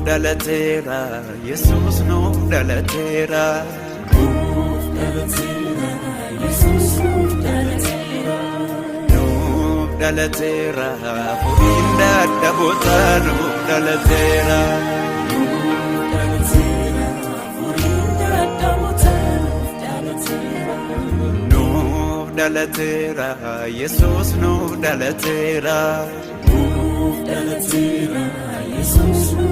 dalatera Jesus no dalatera dalatera furinda dabota no dalatera no dalatera Jesus no dalatera Jesus no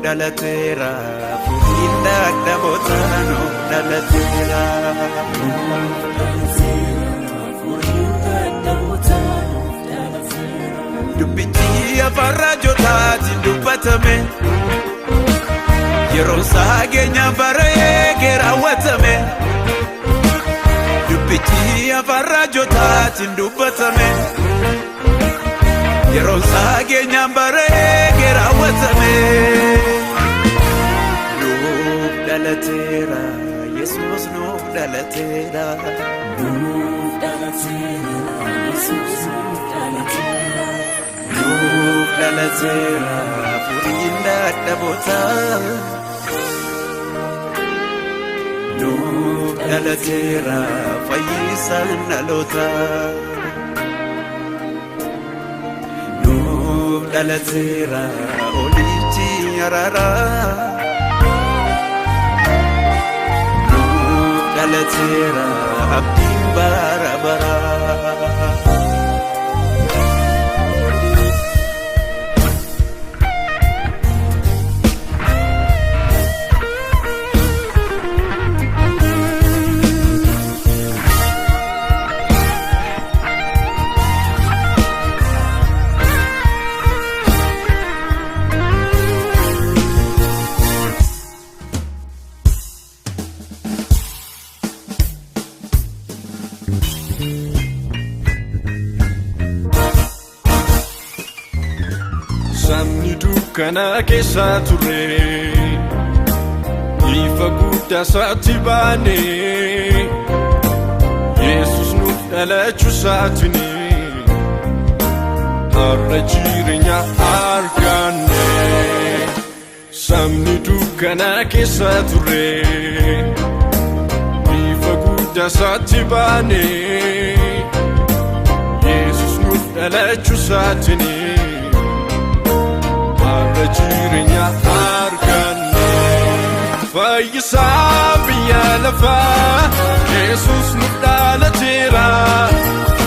dalatera furinda dabota no dalatera Dubbichi afarrajota tindubatame Yeroon saagenya baree geeraawwatame Dubbichi afarrajota tindubatame Yeroon saagenya baree geeraawwatame Nuuf dalatera Jesus nuuf dalatera Nuuf dalatera Jesus nuuf dalatera Nuuf dalatera furinda dabota Nuuf dalatera fayyisan dhalota Nuuf dalatera olichi arara Nuuf dalatera abdiin bara bara Samni dukkana keessa ture ifa guddaa isaatti baane Yesus nuuf dhalachuu isaatini har'a jireenya arganne Samni dukkana keessa ture ifa guddaa isaatti baane Yesus nuuf dhalachuu isaatini jireenya arganne fayyisaa biyya lafaa Yesus nuuf dhalateera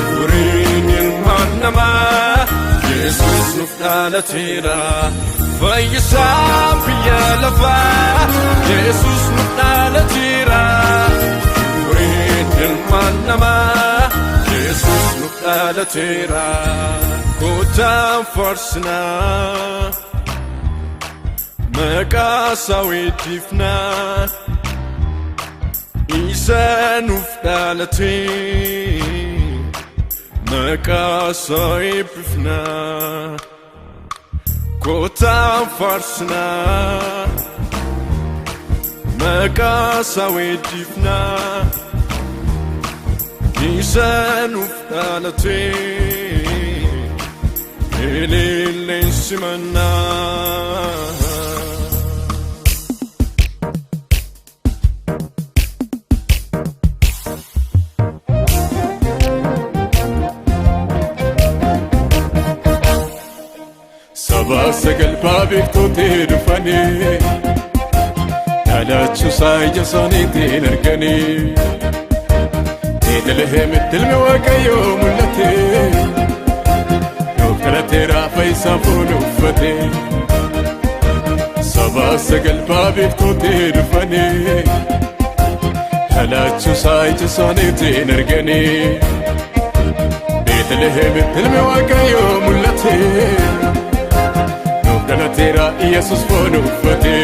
furiin ilmaan namaa Yesus nuuf dhalateera fayyisaa biyya lafaa Yesus nuuf dhalateera furiin ilmaan namaa Yesus nuuf dhalateera kottaan faarsinaa Maqaa weeddifnaa Isa nuuf dhalatee Maqaa eebbifnaa Kottaan faarsinaa Maqaa weeddifnaa Isa nuuf dhalatee Eleelleen simannaa Sagal baabiftootee dhufanii dhalachuusaa ija isaaniitiin arganii Beetlehemitti ilmi Waaqayyoo mul'ate nuuf dhalateera fayyisaa foon uffate sagal baabiftootee dhufanii dhalachuusaa ija isaaniitiin arganii Beetlehemitti ilmi Waaqayyoo mul'ate Dalatera Yesus foon uffate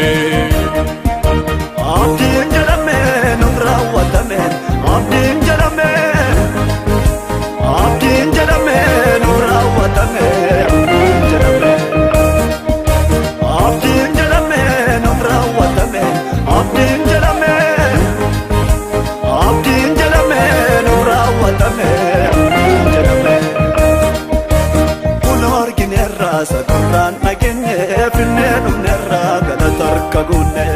Abdiin jedhamee nuuf raawwatame Abdiin jedhamee nuuf raawwatame Abdiin jedhamee nuuf raawwatame Abdiin jedhamee nuuf raawwatame Kun argineerraa sakurraan dhage finnee dhumneerraa galata harka guunne.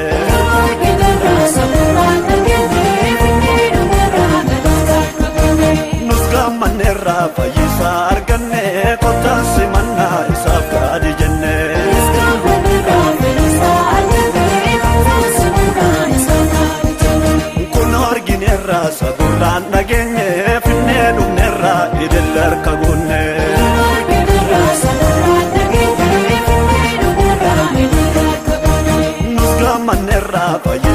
Nus gammanneerraa fayyisaa arganne kottaan simannaa isaaf gaadi jenne. Kun argineerraa sagurraan dhageenye finnee dhumneerraa idille harka guunne. Nus gammanneerraa fayyisaa